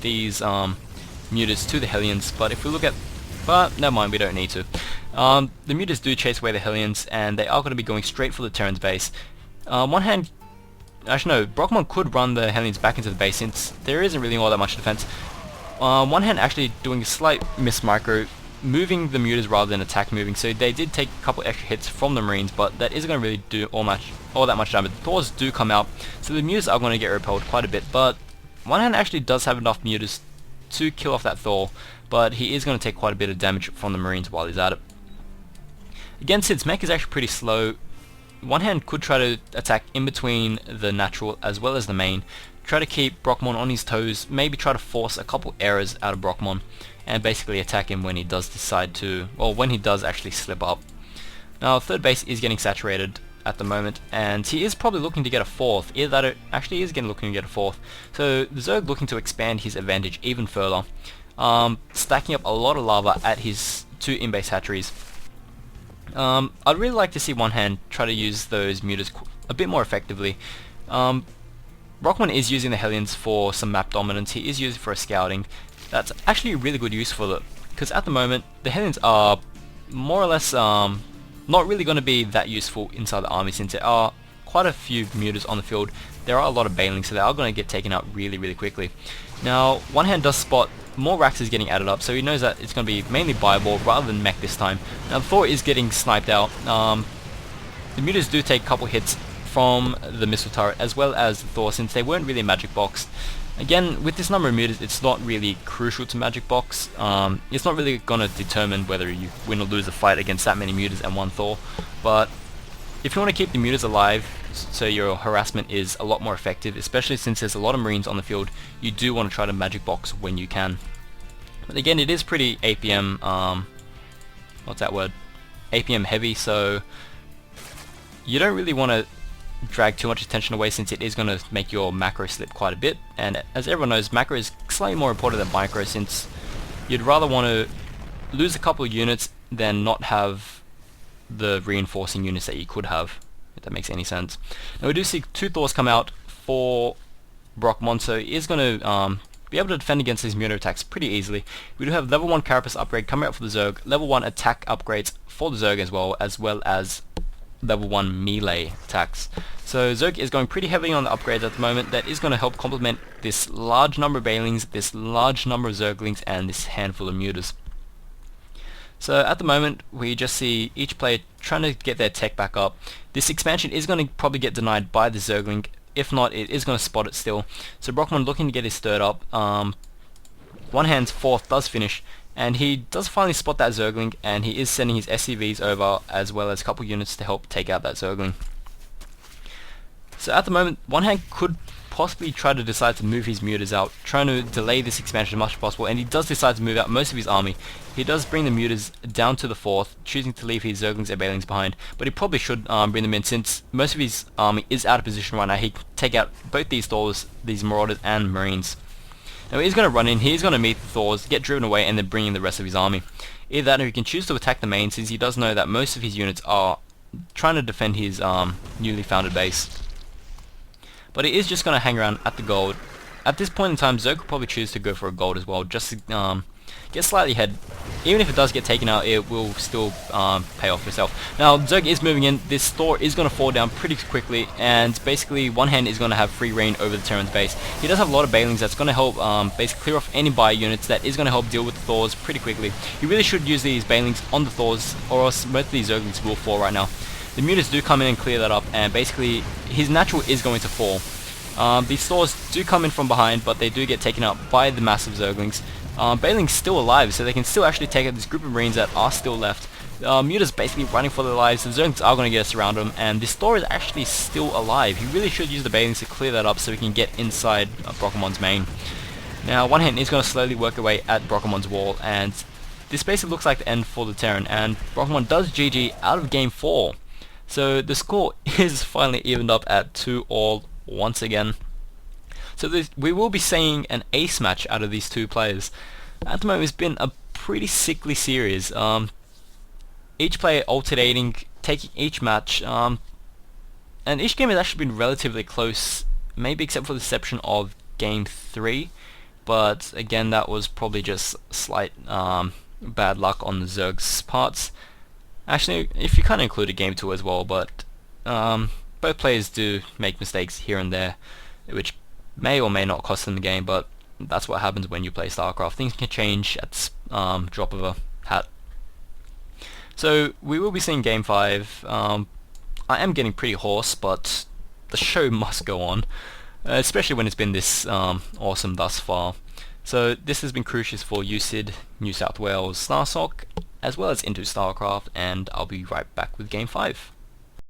these mutas to the Hellions, but if we look at... But never mind, we don't need to. The mutas do chase away the Hellions, and they are going to be going straight for the Terran's base. OneHand... Actually no, Brockemon could run the Hellions back into the base since there isn't really all that much defense. OneHand actually doing a slight miss-micro, moving the mutas rather than attack moving, so they did take a couple extra hits from the Marines, but that isn't going to really do all that much damage. The Thors do come out, so the mutas are going to get repelled quite a bit, but OneHand actually does have enough mutas to kill off that Thor, but he is going to take quite a bit of damage from the Marines while he's at it. Again, since mech is actually pretty slow, OneHand could try to attack in between the natural as well as the main, try to keep Brockemon on his toes, maybe try to force a couple errors out of Brockemon, and basically attack him when he does decide to, well, when he does actually slip up. Now, third base is getting saturated at the moment, and he is probably looking to get a fourth. Either that or actually is looking to get a fourth. So the Zerg looking to expand his advantage even further, stacking up a lot of lava at his two in-base hatcheries. I'd really like to see OneHand try to use those mutas a bit more effectively. Brockemon is using the Hellions for some map dominance. He is using it for a scouting. That's actually a really good use for it, because at the moment the Hellions are more or less not really going to be that useful inside the army, since there are quite a few mutas on the field. There are a lot of banelings, so they are going to get taken out really quickly. Now, OneHand does spot more Raxes getting added up, so he knows that it's going to be mainly Bioball rather than mech this time. Now, Thor is getting sniped out. The mutas do take a couple hits from the missile turret as well as the Thor, since they weren't really magic box. Again, with this number of mutas, it's not really crucial to magic box. It's not really going to determine whether you win or lose a fight against that many mutas and one Thor, but if you want to keep the mutas alive so your harassment is a lot more effective, especially since there's a lot of Marines on the field, you do want to try to magic box when you can. But again, it is pretty APM, what's that word? APM heavy, so you don't really want to drag too much attention away, since it is going to make your macro slip quite a bit, and as everyone knows, macro is slightly more important than micro, since you'd rather want to lose a couple of units than not have the reinforcing units that you could have, if that makes any sense. Now we do see two Thors come out for Brockemon, so he is going to be able to defend against these muta attacks pretty easily. We do have level 1 Carapace upgrade coming out for the Zerg, level 1 attack upgrades for the Zerg as well as level 1 melee attacks. So Zerg is going pretty heavily on the upgrades at the moment. That is going to help complement this large number of Banelings, this large number of Zerglings, and this handful of mutas. So at the moment we just see each player trying to get their tech back up. This expansion is going to probably get denied by the Zergling. If not, it is going to spot it still. So Brockemon looking to get his third up. OneHand's fourth does finish, and he does finally spot that Zergling, and he is sending his SCVs over as well as a couple units to help take out that Zergling. So at the moment, OneHand could possibly try to decide to move his mutas out, trying to delay this expansion as much as possible, and he does decide to move out most of his army. He does bring the mutas down to the fourth, choosing to leave his Zerglings and Banelings behind, but he probably should bring them in, since most of his army is out of position right now. He can take out both these Thors, these Marauders and Marines. Now he's going to run in, he's going to meet the Thors, get driven away, and then bring in the rest of his army. Either that or he can choose to attack the main, since he does know that most of his units are trying to defend his newly founded base. But he is just going to hang around at the gold. At this point in time, Zerg could probably choose to go for a gold as well, just to get slightly ahead. Even if it does get taken out, it will still pay off itself. Now, Zerg is moving in. This Thor is going to fall down pretty quickly, and basically OneHand is going to have free reign over the Terran's base. He does have a lot of Banelings that's going to help basically clear off any bio units. That is going to help deal with the Thors pretty quickly. He really should use these Banelings on the Thors, or else most of these Zerglings will fall right now. The mutas do come in and clear that up, and basically his natural is going to fall. These Thors do come in from behind, but they do get taken out by the massive Zerglings. Baneling's still alive, so they can still actually take out this group of Marines that are still left. Muta's basically running for their lives. The Zerglings are going to get us around him, and this Thor is actually still alive. He really should use the Banelings to clear that up so he can get inside Brockemon's main. Now, OneHand is going to slowly work away at Brockemon's wall, and this basically looks like the end for the Terran, and Brockemon does GG out of game 4. So the score is finally evened up at 2-all once again. So we will be seeing an ace match out of these two players. At the moment, it's been a pretty sickly series. Each player alternating, taking each match, and each game has actually been relatively close, maybe except for the exception of game 3. but again, that was probably just slight bad luck on the Zerg's parts. Actually, if you kind of include a game 2 as well, but both players do make mistakes here and there, which may or may not cost them the game, but that's what happens when you play StarCraft. Things can change at the drop of a hat. So we will be seeing Game 5. I am getting pretty hoarse, but the show must go on, especially when it's been this awesome thus far. So this has been Crucius for UCID, New South Wales StarSoc, as well as Into StarCraft, and I'll be right back with Game 5.